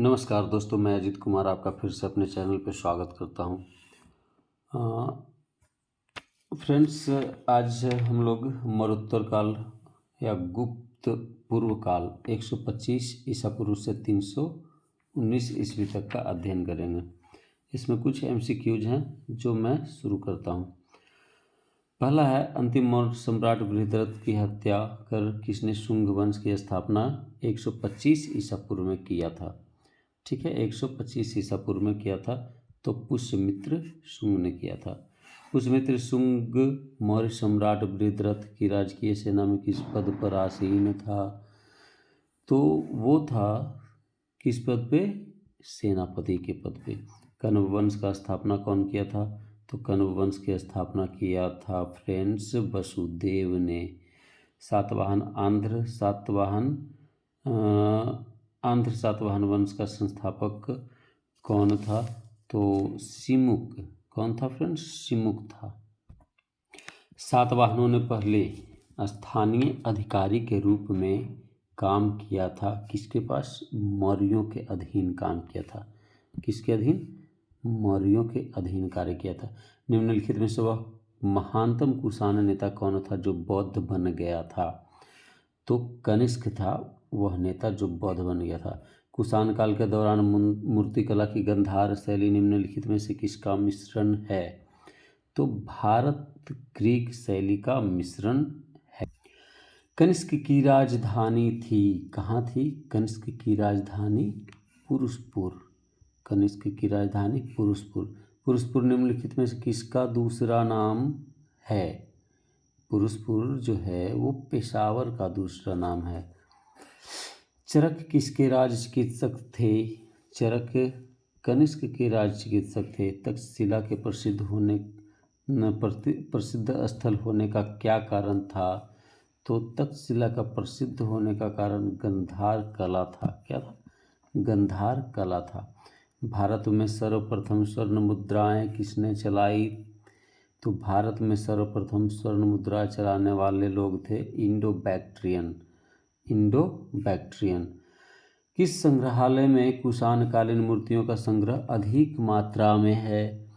नमस्कार दोस्तों, मैं अजीत कुमार आपका फिर से अपने चैनल पर स्वागत करता हूं। फ्रेंड्स, आज हम लोग मरुत्तर काल या गुप्त पूर्व काल 125 ईसा पूर्व से 319 ईस्वी तक का अध्ययन करेंगे। इसमें कुछ MCQs हैं जो मैं शुरू करता हूं। पहला है, अंतिम मौर्य सम्राट बृहद्रथ की हत्या कर किसने शुंग वंश की स्थापना 125 ईसा पूर्व में किया था। ठीक है, 125 ईसा पूर्व में किया था तो पुष्यमित्र शुंग ने किया था। पुष्यमित्र शुंग मौर्य सम्राट बृहद्रथ की राजकीय सेना में किस पद पर आसीन था? तो वो था किस पद पे? सेनापति के पद पे। कण्व वंश का स्थापना कौन किया था? तो कण्व वंश की स्थापना किया था फ्रेंड्स वसुदेव ने। सातवाहन आंध्र सातवाहन वंश का संस्थापक कौन था? तो सिमुक। कौन था फ्रेंड्स? सिमुक था। सातवाहनों ने पहले स्थानीय अधिकारी के रूप में काम किया था। किसके पास? मौर्यों के अधीन काम किया था। किसके अधीन? मौर्यों के अधीन कार्य किया था। निम्नलिखित में से वह महानतम कुषाण नेता कौन था जो बौद्ध बन गया था? तो कनिष्क था वह नेता जो बौद्ध बन गया था। कुषाण काल के दौरान मूर्तिकला की गांधार शैली निम्नलिखित में से किसका मिश्रण है? तो भारत ग्रीक शैली का मिश्रण है। कनिष्क की राजधानी थी, कहाँ थी? कनिष्क की राजधानी पुरुषपुर। कनिष्क की राजधानी पुरुषपुर। पुरुषपुर निम्नलिखित में से किसका दूसरा नाम है? पुरुषपुर जो है वो पेशावर का दूसरा नाम है। चरक किसके राज चिकित्सक थे? चरक कनिष्क के राज चिकित्सक थे। तक्षशिला के प्रसिद्ध स्थल होने का क्या कारण था? तो तक्षशिला का प्रसिद्ध होने का कारण गांधार कला था। क्या था? गांधार कला था। भारत में सर्वप्रथम स्वर्ण मुद्राएं किसने चलाई? तो भारत में सर्वप्रथम स्वर्ण मुद्रा चलाने वाले लोग थे इंडो बैक्ट्रियन। किस संग्रहालय में कुषाण कालीन मूर्तियों का संग्रह अधिक मात्रा में है?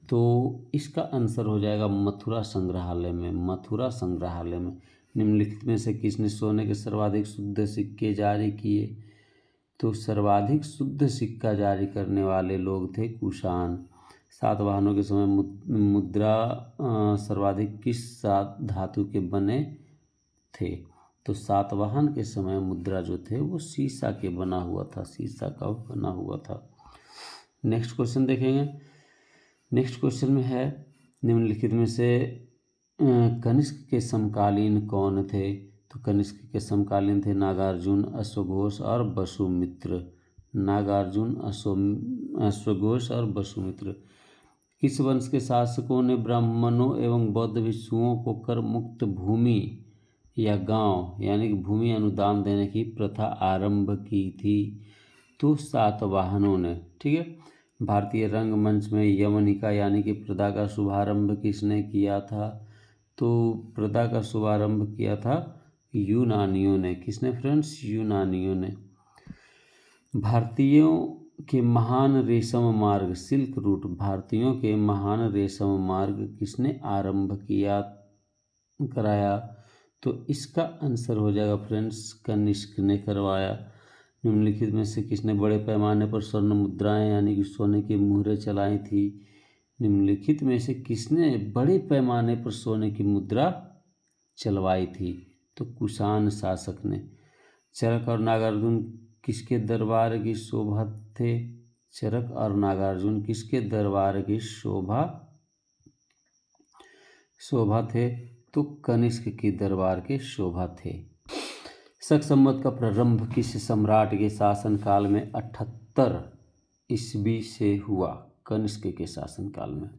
तो इसका आंसर हो जाएगा मथुरा संग्रहालय में। मथुरा संग्रहालय में। निम्नलिखित में से किसने सोने के सर्वाधिक शुद्ध सिक्के जारी किए? तो सर्वाधिक शुद्ध सिक्का जारी करने वाले लोग थे कुषाण। सातवाहनों के समय मुद्रा सर्वाधिक किस धातु के बने थे? तो सातवाहन के समय मुद्रा जो थे वो सीसा के बना हुआ था। सीसा का बना हुआ था। नेक्स्ट क्वेश्चन देखेंगे। नेक्स्ट क्वेश्चन में है, निम्नलिखित में से कनिष्क के समकालीन कौन थे? तो कनिष्क के समकालीन थे नागार्जुन, अश्वघोष और वसुमित्र। नागार्जुन, अश्वघोष और वसुमित्र। किस वंश के शासकों ने ब्राह्मणों एवं बौद्ध भिक्षुओं को कर मुक्त भूमि या गांव यानी कि भूमि अनुदान देने की प्रथा आरंभ की थी? तो सातवाहनों ने। ठीक है। भारतीय रंगमंच में यवनिका यानी कि प्रथा का शुभारंभ किसने किया था? तो प्रथा का शुभारंभ किया था यूनानियों ने। किसने फ्रेंड्स? यूनानियों ने। भारतीयों के महान रेशम मार्ग सिल्क रूट, भारतीयों के महान रेशम मार्ग किसने आरंभ कराया? तो इसका आंसर हो जाएगा फ्रेंड्स कनिष्क ने करवाया। निम्नलिखित में से किसने बड़े पैमाने पर स्वर्ण मुद्राएं यानी कि सोने की मुहरें चलाई थी? निम्नलिखित में से किसने बड़े पैमाने पर सोने की मुद्रा चलवाई थी? तो कुषाण शासक ने। चरक और नागार्जुन किसके दरबार की शोभा थे? चरक और नागार्जुन किसके दरबार की शोभा थे? तो कनिष्क की दरबार के शोभा थे। शक संवत का प्रारंभ किस सम्राट के शासनकाल में 78 ईस्वी से हुआ? कनिष्क के शासनकाल में।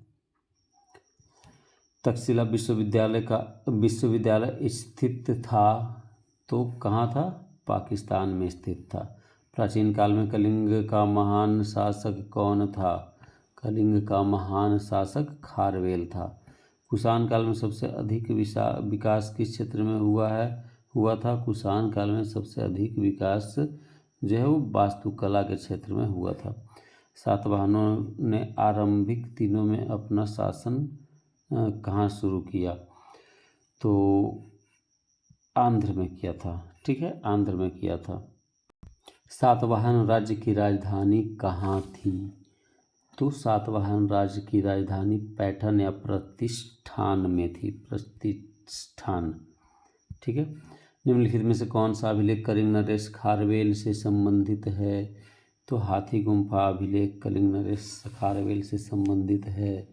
तक्षशिला विश्वविद्यालय स्थित था तो कहाँ था? पाकिस्तान में स्थित था। प्राचीन काल में कलिंग का महान शासक कौन था? कलिंग का महान शासक खारवेल था। कुषाण काल में सबसे अधिक विकास किस क्षेत्र में हुआ था? कुषाण काल में सबसे अधिक विकास जो है वो वास्तुकला के क्षेत्र में हुआ था। सातवाहनों ने आरंभिक दिनों में अपना शासन कहाँ शुरू किया? तो आंध्र में किया था। ठीक है, आंध्र में किया था। सातवाहन राज्य की राजधानी कहाँ थी? तो सातवाहन राज्य की राजधानी पैठन या प्रतिष्ठान में थी। प्रतिष्ठान। ठीक है। निम्नलिखित में से कौन सा अभिलेख कलिंग नरेश खारवेल से संबंधित है? तो हाथी गुम्फा अभिलेख कलिंग नरेश खारवेल से संबंधित है।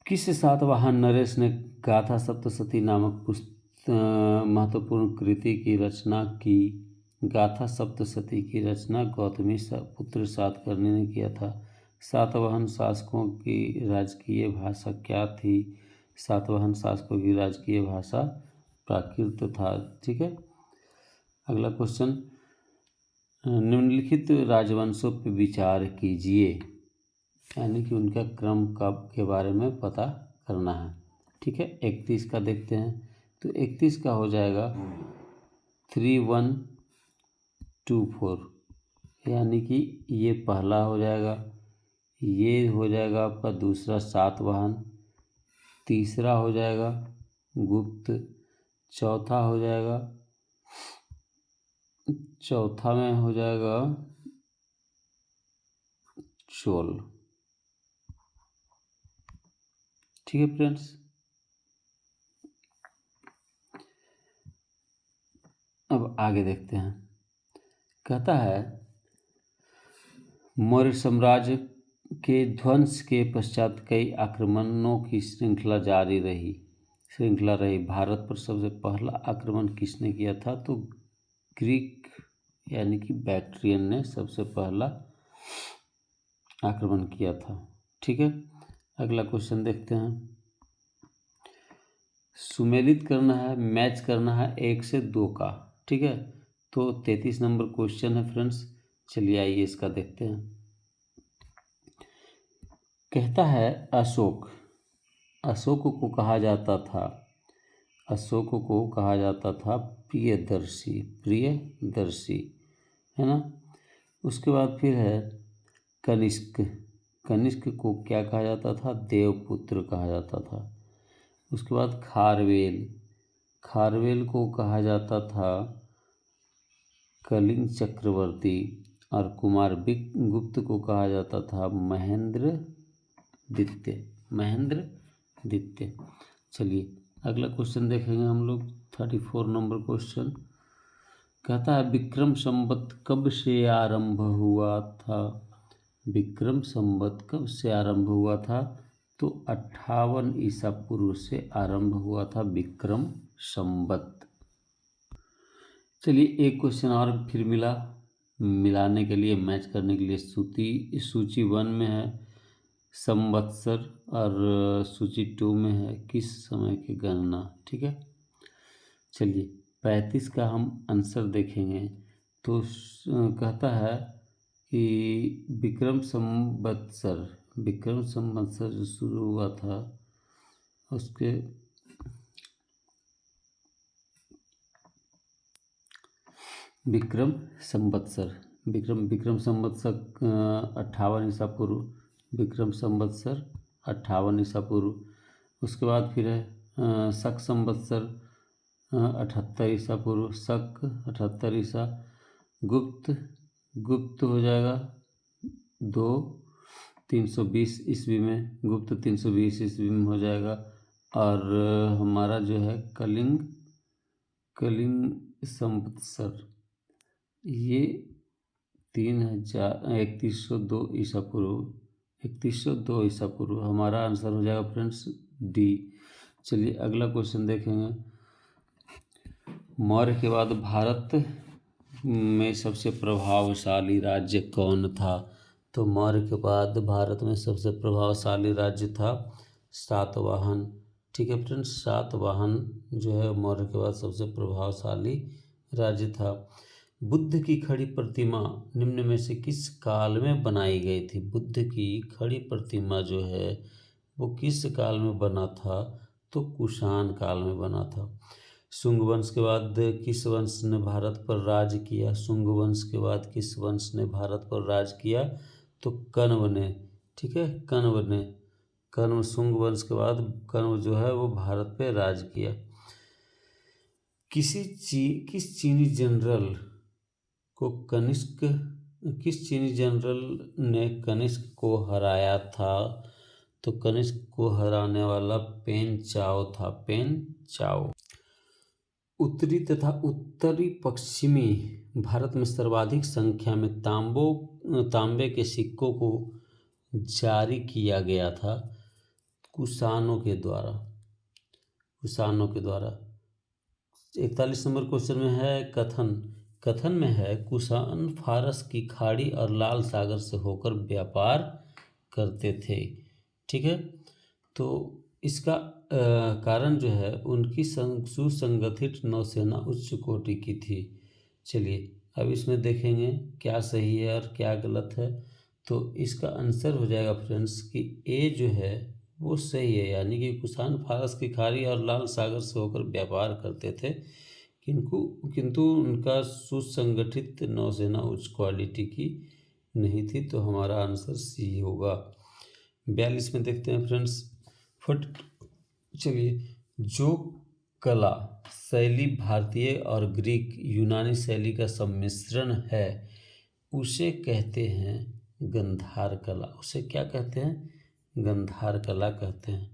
किस सातवाहन नरेश ने गाथा सप्तशती नामक महत्वपूर्ण कृति की रचना की? गाथा सप्तशती की रचना गौतमी पुत्र सातकर्णी ने किया था। सातवाहन शासकों की राजकीय भाषा क्या थी? सातवाहन शासकों की राजकीय भाषा प्राकृत था। ठीक है। अगला क्वेश्चन, निम्नलिखित राजवंशों पर विचार कीजिए, यानी कि उनका क्रम कब के बारे में पता करना है। ठीक है। 31 का देखते हैं। तो 31 का हो जाएगा 3124, यानी कि ये पहला हो जाएगा, ये हो जाएगा आपका दूसरा सातवाहन, तीसरा हो जाएगा गुप्त, चौथा हो जाएगा, चौथा में हो जाएगा चोल। ठीक है फ्रेंड्स। अब आगे देखते हैं। कहता है मौर्य साम्राज्य के ध्वंस के पश्चात कई आक्रमणों की श्रृंखला रही। भारत पर सबसे पहला आक्रमण किसने किया था? तो ग्रीक यानी कि बैक्ट्रियन ने सबसे पहला आक्रमण किया था। ठीक है। अगला क्वेश्चन देखते हैं। सुमेलित करना है, मैच करना है 1 से 2 का। ठीक है। तो 33 नंबर क्वेश्चन है फ्रेंड्स। चलिए आइए इसका देखते हैं। कहता है अशोक को कहा जाता था प्रियदर्शी, है ना। उसके बाद फिर है कनिष्क को क्या कहा जाता था? देवपुत्र कहा जाता था। उसके बाद खारवेल को कहा जाता था कलिंग चक्रवर्ती, और कुमार गुप्त को कहा जाता था महेंद्र द्वितीय। चलिए अगला क्वेश्चन देखेंगे हम लोग। 34 नंबर क्वेश्चन कहता है विक्रम संवत कब से आरंभ हुआ था? विक्रम संवत कब से आरंभ हुआ था? तो 58 ईसा पूर्व से आरंभ हुआ था विक्रम संवत। चलिए एक क्वेश्चन और फिर मिलाने के लिए, मैच करने के लिए। सूची 1 में है संवत्सर और सूची 2 में है किस समय की गणना। ठीक है। चलिए 35 का हम आंसर देखेंगे। तो कहता है कि विक्रम संवत्सर जो शुरू हुआ था उसके विक्रम संवत्सर 58 ईसा पूर्व, विक्रम संवत्सर 58 ईसा पूर्व। उसके बाद फिर है शक संवत्सर 78 ईसा पूर्व, शक 78 ईसा। गुप्त हो जाएगा 320 ईस्वी में, गुप्त 320 ईस्वी में हो जाएगा। और हमारा जो है कलिंग संवत्सर ये 3102 ईसा पूर्व। हमारा आंसर हो जाएगा फ्रेंड्स डी। चलिए अगला क्वेश्चन देखेंगे। मौर्य के बाद भारत में सबसे प्रभावशाली राज्य कौन था? तो मौर्य के बाद भारत में सबसे प्रभावशाली राज्य था सातवाहन। ठीक है फ्रेंड्स, सातवाहन जो है मौर्य के बाद सबसे प्रभावशाली राज्य था। बुद्ध की खड़ी प्रतिमा निम्न में से किस काल में बनाई गई थी? बुद्ध की खड़ी प्रतिमा जो है वो किस काल में बना था? तो कुषाण काल में बना था। शुंग वंश के बाद किस वंश ने भारत पर राज किया? शुंग वंश के बाद किस वंश ने भारत पर राज किया? तो कण्व ने। ठीक है, कण्व ने। कण्व, शुंग वंश के बाद कण्व जो है वो भारत पे राज किया। किस चीनी जनरल को किस चीनी जनरल ने कनिष्क को हराया था? तो कनिष्क को हराने वाला पेन चाओ था, पेन चाओ। उत्तरी तथा उत्तरी पश्चिमी भारत में सर्वाधिक संख्या में तांबे के सिक्कों को जारी किया गया था कुषाणों के द्वारा। 41 नंबर क्वेश्चन में है कथन में है कुषाण फारस की खाड़ी और लाल सागर से होकर व्यापार करते थे। ठीक है, तो इसका कारण जो है उनकी सुसंगठित नौसेना उच्च कोटि की थी। चलिए अब इसमें देखेंगे क्या सही है और क्या गलत है। तो इसका आंसर हो जाएगा फ्रेंड्स कि ए जो है वो सही है, यानी कि कुषाण फारस की खाड़ी और लाल सागर से होकर व्यापार करते थे, किंतु उनका सुसंगठित नौसेना उच्च क्वालिटी की नहीं थी। तो हमारा आंसर सी होगा। 42 में देखते हैं फ्रेंड्स। चलिए, जो कला शैली भारतीय और ग्रीक यूनानी शैली का सम्मिश्रण है उसे कहते हैं गंधार कला। उसे क्या कहते हैं? गंधार कला कहते हैं।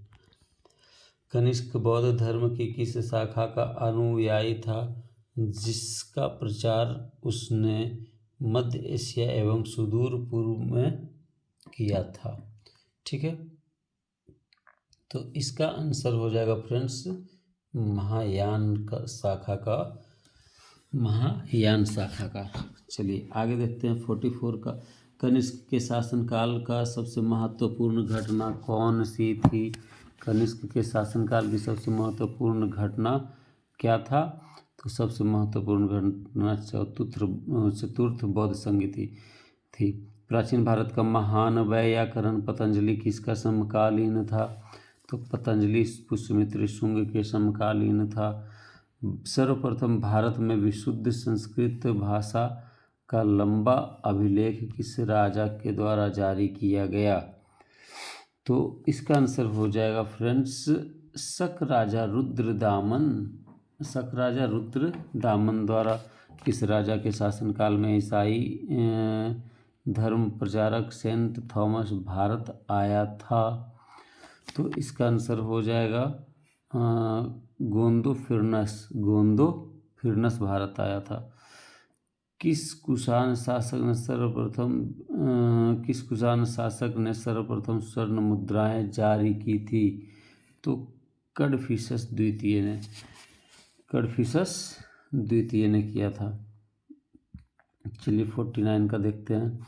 कनिष्क बौद्ध धर्म की किस शाखा का अनुयायी था जिसका प्रचार उसने मध्य एशिया एवं सुदूर पूर्व में किया था? ठीक है, तो इसका आंसर हो जाएगा फ्रेंड्स महायान शाखा का। चलिए आगे देखते हैं 44 का। कनिष्क के शासनकाल का सबसे महत्वपूर्ण घटना कौन सी थी? कनिष्क के शासनकाल की सबसे महत्वपूर्ण घटना क्या था? तो सबसे महत्वपूर्ण घटना चतुर्थ बौद्ध संधि थी। प्राचीन भारत का महान व्याकरण पतंजलि किसका समकालीन था? तो पतंजलि पुष्यमित्र शुंग के समकालीन था। सर्वप्रथम भारत में विशुद्ध संस्कृत भाषा का लंबा अभिलेख किस राजा के द्वारा जारी किया गया? तो इसका आंसर हो जाएगा फ्रेंड्स शक राजा रुद्रदामन द्वारा। किस राजा के शासनकाल में ईसाई धर्म प्रचारक सेंट थॉमस भारत आया था? तो इसका आंसर हो जाएगा गोंदो फिरनस भारत आया था। किस कुषाण शासक ने सर्वप्रथम स्वर्ण मुद्राएं जारी की थी? तो कडफिसस द्वितीय ने किया था। चलिए 49 का देखते हैं।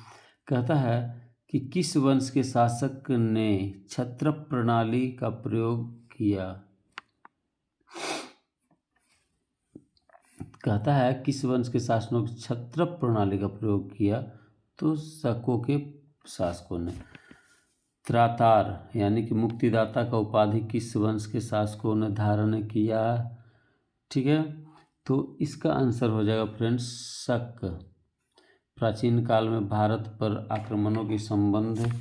कहता है कि किस वंश के शासक ने क्षत्रप प्रणाली का प्रयोग किया? कहता है किस वंश के शासकों ने क्षत्रप प्रणाली का प्रयोग किया? तो शकों के शासकों ने। त्रातार यानी कि मुक्तिदाता का उपाधि किस वंश के शासकों ने धारण किया? ठीक है, तो इसका आंसर हो जाएगा फ्रेंड्स शक। प्राचीन काल में भारत पर आक्रमणों के संबंध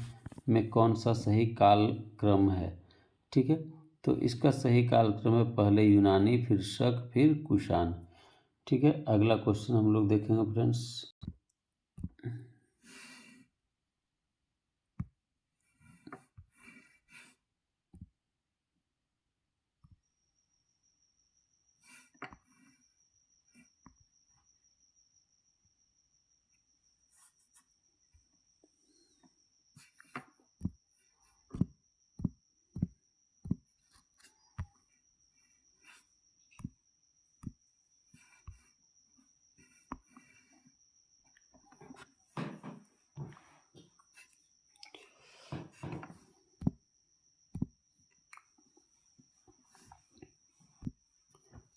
में कौन सा सही कालक्रम है? ठीक है, तो इसका सही कालक्रम है पहले यूनानी, फिर शक, फिर कुषाण। ठीक है, अगला क्वेश्चन हम लोग देखेंगे फ्रेंड्स।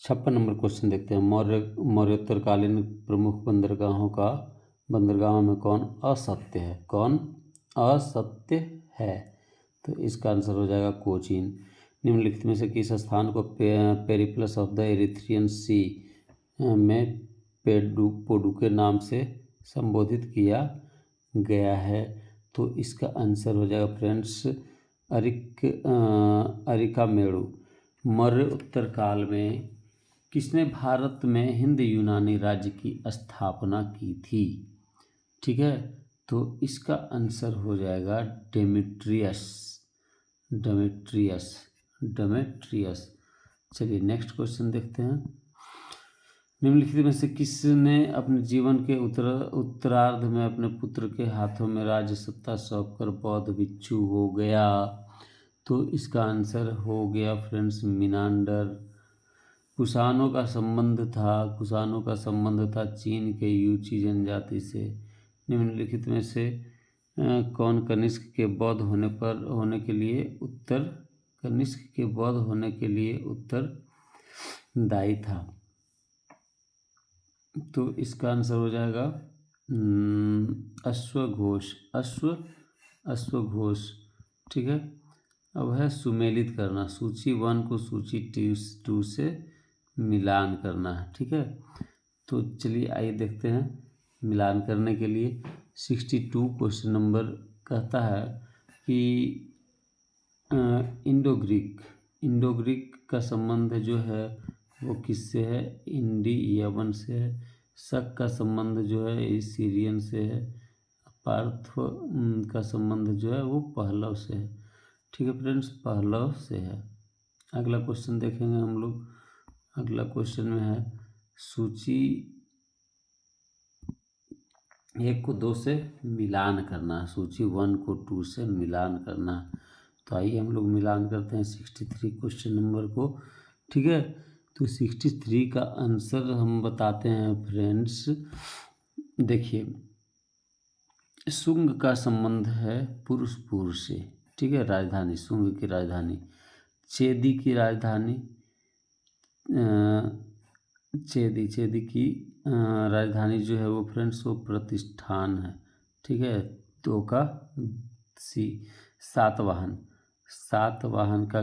छप्पन नंबर क्वेश्चन देखते हैं। मौर्योत्तरकालीन प्रमुख बंदरगाहों में कौन असत्य है? तो इसका आंसर हो जाएगा कोचीन। निम्नलिखित में से किस स्थान को पेरिप्लस ऑफ द इरिथ्रियन सी में पोडू के नाम से संबोधित किया गया है? तो इसका आंसर हो जाएगा फ्रेंड्स अरिकामेडु। मौर्य उत्तर काल में किसने भारत में हिंद यूनानी राज्य की स्थापना की थी? ठीक है, तो इसका आंसर हो जाएगा डेमेट्रियस। चलिए नेक्स्ट क्वेश्चन देखते हैं। निम्नलिखित में से किसने अपने जीवन के उत्तरार्ध में अपने पुत्र के हाथों में राज्य सत्ता सौंपकर बौद्ध भिक्षु हो गया? तो इसका आंसर हो गया फ्रेंड्स मिनांडर। कुषाणों का संबंध था चीन के यूची जनजाति से। निम्नलिखित में से कौन कनिष्क के बौद्ध होने के लिए उत्तरदायी था? तो इसका आंसर हो जाएगा अश्वघोष। ठीक है, अब है सुमेलित करना। सूची 1 को सूची 2 से मिलान करना है। ठीक है, तो चलिए आइए देखते हैं। मिलान करने के लिए 62 क्वेश्चन नंबर कहता है कि इंडो ग्रीक का संबंध जो है वो किससे है? यवन से है। शक का संबंध जो है सीरियन से है। पार्थ का संबंध जो है वो पहलव से है। ठीक है फ्रेंड्स, पहलव से है। अगला क्वेश्चन देखेंगे हम लोग। अगला क्वेश्चन में है सूची 1 को 2 से मिलान करना है, सूची 1 को 2 से मिलान करना है। तो आइए हम लोग मिलान करते हैं 63 क्वेश्चन नंबर को। ठीक है, तो 63 का आंसर हम बताते हैं फ्रेंड्स। देखिए, शुंग का संबंध है पुरुषपुर से। ठीक है, राजधानी शुंग की राजधानी। चेदी की राजधानी चेदी की राजधानी जो है वो फ्रेंड्स वो प्रतिष्ठान है। ठीक है, 2 का सी। सातवाहन का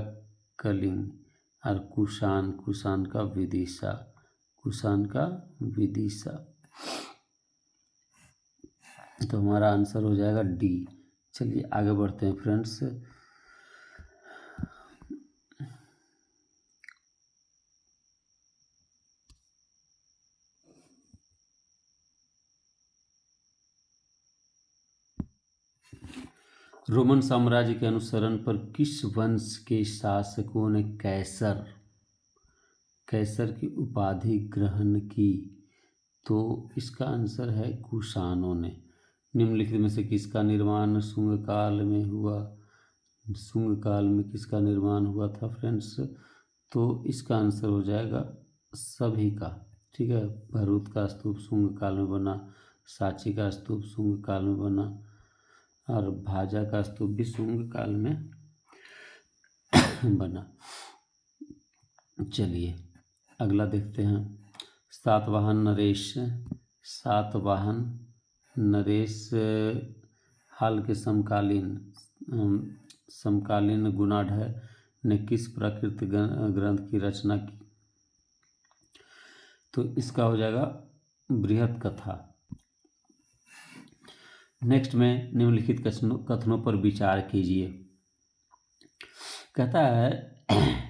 कलिंग और कुषाण का विदिशा। तो हमारा आंसर हो जाएगा डी। चलिए आगे बढ़ते हैं फ्रेंड्स। रोमन साम्राज्य के अनुसरण पर किस वंश के शासकों ने कैसर की उपाधि ग्रहण की? तो इसका आंसर है कुषाणों ने। निम्नलिखित में से किसका निर्माण शुंग काल में हुआ? शुंग काल में किसका निर्माण हुआ था फ्रेंड्स? तो इसका आंसर हो जाएगा सभी का। ठीक है, भरूच का स्तूप शुंग काल में बना, सांची का स्तूप शुंग काल में बना और भाजा का स्तूप भी शुंग काल में बना। चलिए अगला देखते हैं। सातवाहन नरेश हाल के समकालीन गुणाढ्य ने किस प्राकृत ग्रंथ की रचना की? तो इसका हो जाएगा बृहत कथा। नेक्स्ट में निम्नलिखित कथनों पर विचार कीजिए। कहता है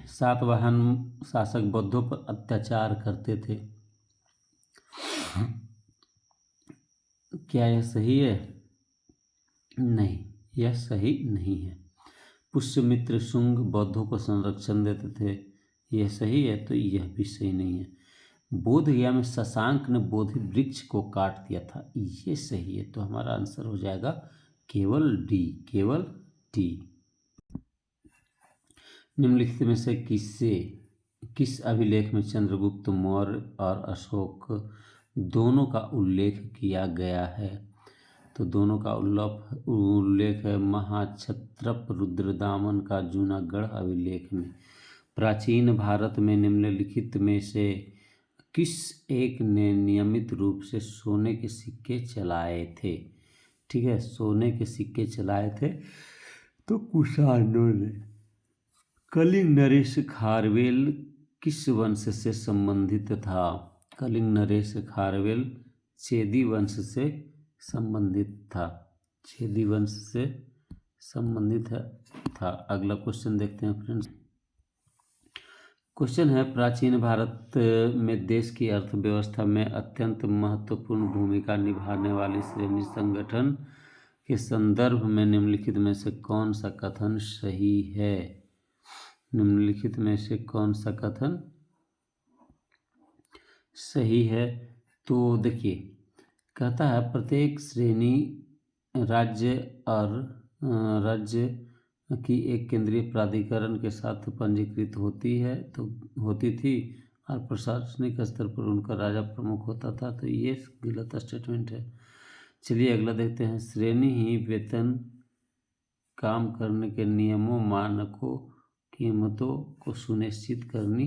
सातवाहन शासक बौद्धों पर अत्याचार करते थे। क्या यह सही है? नहीं, यह सही नहीं है। पुष्यमित्र शुंग बौद्धों को संरक्षण देते थे, यह सही है? तो यह भी सही नहीं है। बोधगया में शशांक ने बोधि वृक्ष को काट दिया था, ये सही है। तो हमारा आंसर हो जाएगा केवल डी। निम्नलिखित में से किस अभिलेख में चंद्रगुप्त मौर्य और अशोक दोनों का उल्लेख किया गया है? तो दोनों का उल्लेख है महाक्षत्रप रुद्रदामन का जूनागढ़ अभिलेख में। प्राचीन भारत में निम्नलिखित में से किस एक ने नियमित रूप से सोने के सिक्के चलाए थे? ठीक है, सोने के सिक्के चलाए थे तो कुषाणों ने। कलिंग नरेश खारवेल किस वंश से संबंधित था? कलिंग नरेश खारवेल चेदी वंश से संबंधित था। चेदी वंश से संबंधित था। अगला क्वेश्चन देखते हैं फ्रेंड्स। क्वेश्चन है, प्राचीन भारत में देश की अर्थव्यवस्था में अत्यंत महत्वपूर्ण भूमिका निभाने वाली श्रेणी संगठन के संदर्भ में निम्नलिखित में से कौन सा कथन सही है? निम्नलिखित में से कौन सा कथन सही है? तो देखिए, कहता है प्रत्येक श्रेणी राज्य की एक केंद्रीय प्राधिकरण के साथ पंजीकृत होती थी और प्रशासनिक स्तर पर उनका राजा प्रमुख होता था। तो ये गलत स्टेटमेंट है। चलिए अगला देखते हैं। श्रेणी ही वेतन, काम करने के नियमों, मानकों, कीमतों को सुनिश्चित करनी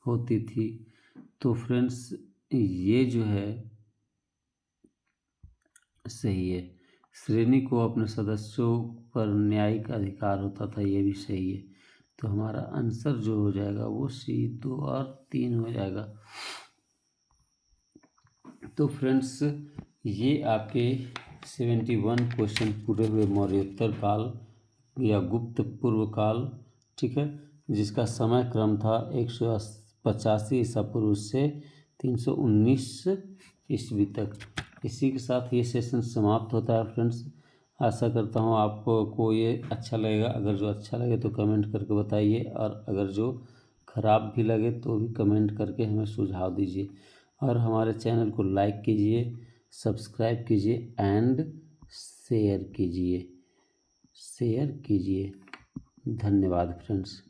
होती थी। तो फ्रेंड्स ये जो है सही है। श्रेणी को अपने सदस्यों पर न्यायिक अधिकार होता था, ये भी सही है। तो हमारा आंसर जो हो जाएगा वो C 2 और 3 हो जाएगा। तो फ्रेंड्स ये आपके 71 क्वेश्चन पूरे हुए मौर्योत्तर काल या गुप्त पूर्व काल, ठीक है, जिसका समय क्रम था 185 ईसा पूर्व से 319 ईस्वी तक। इसी के साथ ये सेशन समाप्त होता है फ्रेंड्स। आशा करता हूँ आपको ये अच्छा लगेगा। अगर जो अच्छा लगे तो कमेंट करके बताइए, और अगर जो ख़राब भी लगे तो भी कमेंट करके हमें सुझाव दीजिए। और हमारे चैनल को लाइक कीजिए, सब्सक्राइब कीजिए एंड शेयर कीजिए। धन्यवाद फ्रेंड्स।